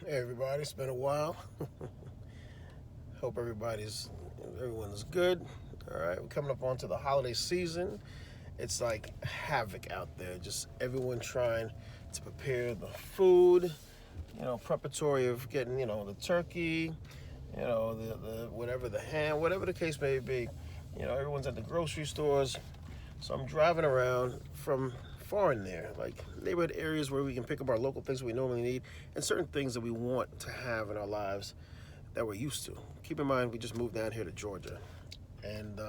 Hey everybody, it's been a while. Hope everyone's good. All right, we're coming up onto the holiday season. It's like havoc out there. Just everyone trying to prepare the food. Preparatory of getting the turkey. The whatever the ham, whatever the case may be. Everyone's at the grocery stores. So I'm driving around from far and near, like neighborhood areas where we can pick up our local things we normally need and certain things that we want to have in our lives that we're used to. Keep in mind, we just moved down here to Georgia. And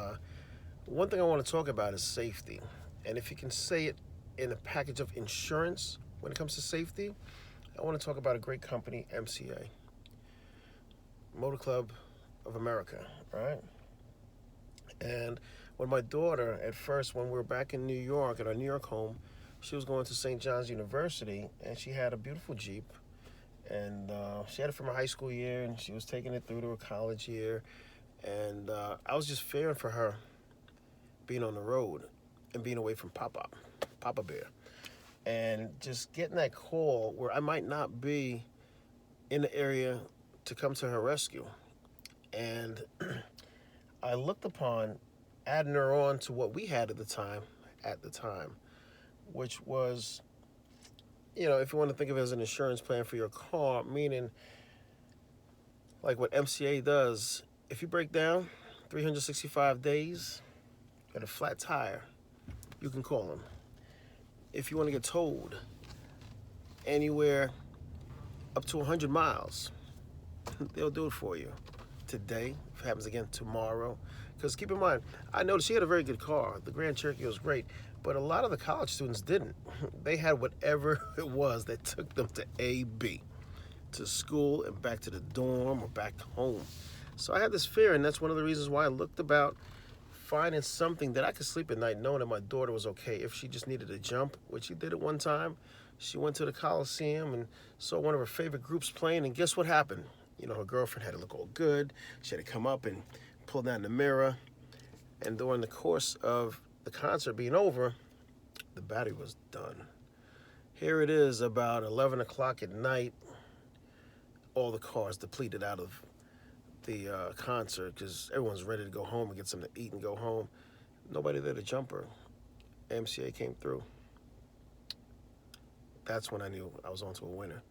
one thing I want to talk about is safety. And if you can say it in a package of insurance when it comes to safety, I want to talk about a great company, MCA, Motor Club of America, right? And when my daughter, at first, when we were back in New York at our New York home, she was going to St. John's University, and she had a beautiful Jeep, and she had it from her high school year, and she was taking it through to her college year, and I was just fearing for her being on the road and being away from Papa Bear, and just getting that call where I might not be in the area to come to her rescue, and I looked upon adding her on to what we had at the time, which was, if you want to think of it as an insurance plan for your car, meaning like what MCA does, if you break down 365 days, got a flat tire, you can call them. If you want to get towed anywhere up to 100 miles, they'll do it for you today. If it happens again tomorrow. Because keep in mind, I noticed she had a very good car. The Grand Cherokee was great. But a lot of the college students didn't. They had whatever it was that took them to A, B, to school and back to the dorm or back home. So I had this fear, and that's one of the reasons why I looked about finding something that I could sleep at night knowing that my daughter was okay if she just needed a jump, which she did at one time. She went to the Coliseum and saw one of her favorite groups playing, and guess what happened? Her girlfriend had to look all good. She had to come up and pull down the mirror. And during the course of the concert being over, the battery was done. Here it is about 11 o'clock at night. All the cars depleted out of the concert because everyone's ready to go home and get something to eat and go home. Nobody there to jump her. MCA came through. That's when I knew I was onto a winner.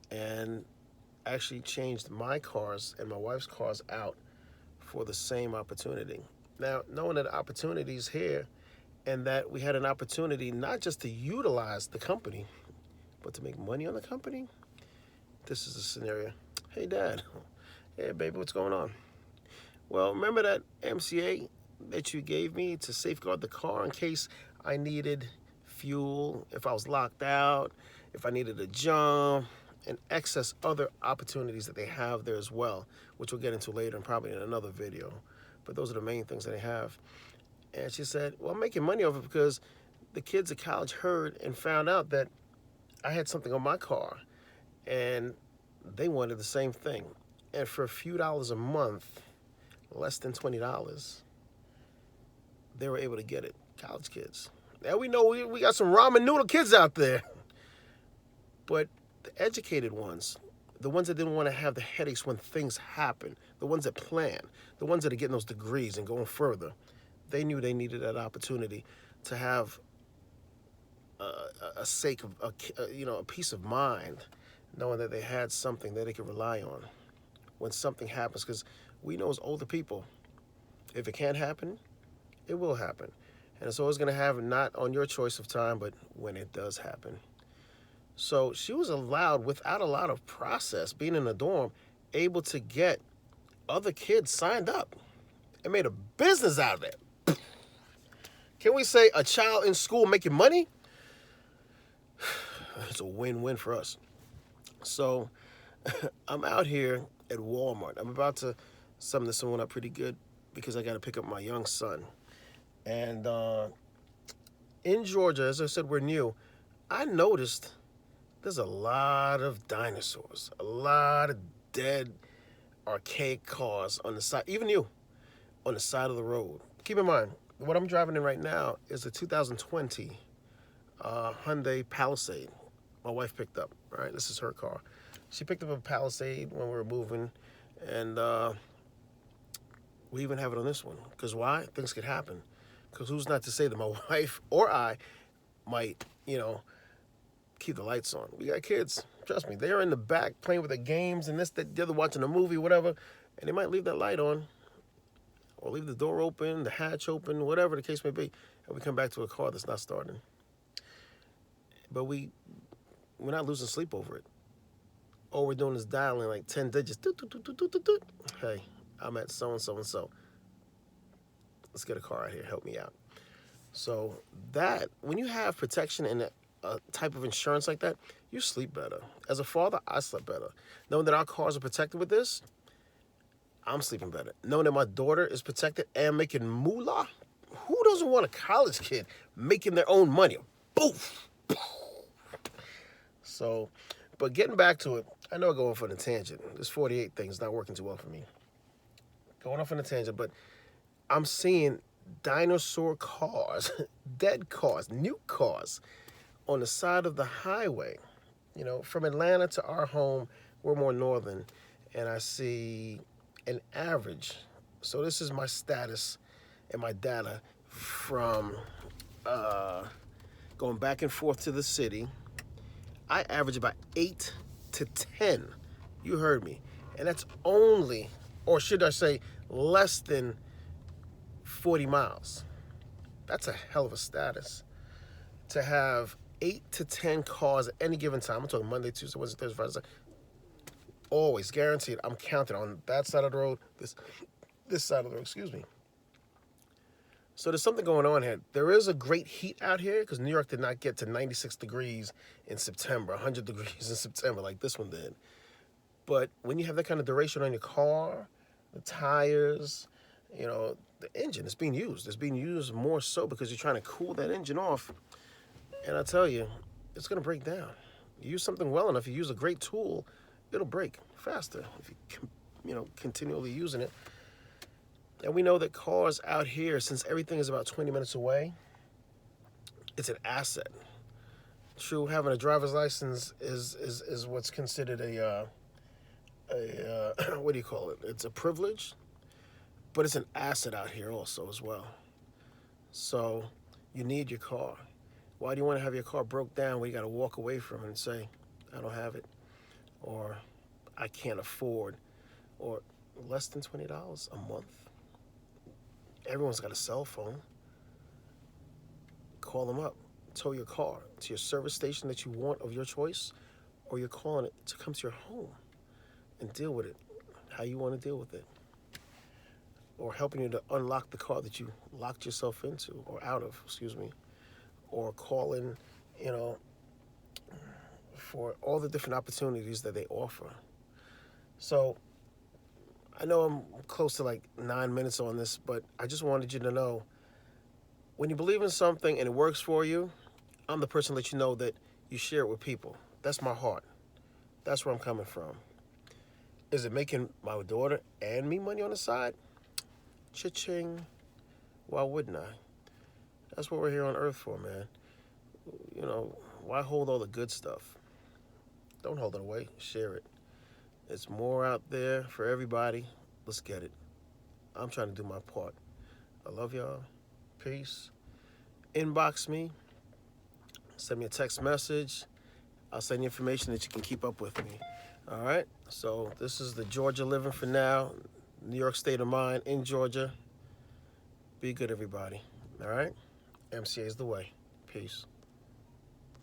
And actually changed my cars and my wife's cars out for the same opportunity. Now, knowing that opportunities here and that we had an opportunity not just to utilize the company, but to make money on the company, this is a scenario. Hey, Dad. Hey, baby, what's going on? Well, remember that MCA that you gave me to safeguard the car in case I needed fuel, if I was locked out, if I needed a jump, and excess other opportunities that they have there as well, which we'll get into later and probably in another video. But those are the main things that they have. And she said, well, I'm making money off it because the kids at college heard and found out that I had something on my car and they wanted the same thing. And for a few dollars a month, less than $20, they were able to get it. College kids. Now we know we got some ramen noodle kids out there. But the educated ones, the ones that didn't want to have the headaches when things happen, the ones that plan, the ones that are getting those degrees and going further, they knew they needed that opportunity to have a sake of a peace of mind, knowing that they had something that they could rely on when something happens. Because we know as older people, if it can't happen, it will happen, and it's always going to happen not on your choice of time, but when it does happen. So she was allowed, without a lot of process, being in a dorm, able to get other kids signed up and made a business out of it. Can we say a child in school making money? It's a win-win for us. So I'm out here at Walmart. I'm about to sum this one up pretty good because I got to pick up my young son. And in Georgia, as I said, we're new. I noticed there's a lot of dinosaurs, a lot of dead archaic cars on the side, even you, on the side of the road. Keep in mind, what I'm driving in right now is a 2020 Hyundai Palisade. My wife picked up, right? This is her car. She picked up a Palisade when we were moving, and we even have it on this one. Because why? Things could happen. Because who's not to say that my wife or I might, keep the lights on. We got kids. Trust me, they're in the back playing with the games and this, that, the other, watching a movie, whatever, and they might leave that light on or leave the door open, the hatch open, whatever the case may be, and we come back to a car that's not starting. But we're not losing sleep over it. All we're doing is dialing like 10 digits. Doot, doot, doot, doot, doot, doot. Hey, I'm at so-and-so and so. Let's get a car out here. Help me out. So that, when you have protection and a type of insurance like that, you sleep better. As a father, I slept better. Knowing that our cars are protected with this, I'm sleeping better. Knowing that my daughter is protected and making moolah, who doesn't want a college kid making their own money? Boof! So, but getting back to it, I know I'm going off on a tangent. This 48 thing is not working too well for me. Going off on a tangent, but I'm seeing dinosaur cars, dead cars, new cars on the side of the highway. From Atlanta to our home, we're more northern, and I see an average. So this is my status and my data from going back and forth to the city. I average about 8 to 10. You heard me. And that's only, or should I say, less than 40 miles. That's a hell of a status. To have 8 to 10 cars at any given time. I'm talking Monday, Tuesday, Wednesday, Thursday, Friday, Saturday. Always guaranteed. I'm counting on that side of the road, this side of the road, excuse me. So there's something going on here. There is a great heat out here because New York did not get to 96 degrees in September, 100 degrees in September like this one did. But when you have that kind of duration on your car, the tires, the engine is being used. It's being used more so because you're trying to cool that engine off. And I tell you, it's going to break down. You use something well enough, you use a great tool, it'll break faster if you continually using it. And we know that cars out here, since everything is about 20 minutes away, it's an asset. True, having a driver's license is what's considered a what do you call it? It's a privilege, but it's an asset out here also as well. So you need your car. Why do you want to have your car broke down where you got to walk away from it and say, I don't have it, or I can't afford, or less than $20 a month? Everyone's got a cell phone. Call them up. Tow your car to your service station that you want of your choice, or you're calling it to come to your home and deal with it how you want to deal with it. Or helping you to unlock the car that you locked yourself into, or out of, excuse me. Or calling, for all the different opportunities that they offer. So I know I'm close to like 9 minutes on this, but I just wanted you to know, when you believe in something and it works for you, I'm the person to let you know that you share it with people. That's my heart. That's where I'm coming from. Is it making my daughter and me money on the side? Cha-ching. Why wouldn't I? That's what we're here on earth for, man. Why hold all the good stuff? Don't hold it away. Share it. It's more out there for everybody. Let's get it. I'm trying to do my part. I love y'all. Peace. Inbox me. Send me a text message. I'll send you information that you can keep up with me. All right? So this is the Georgia living for now. New York state of mind in Georgia. Be good, everybody. All right? MCA is the way. Peace.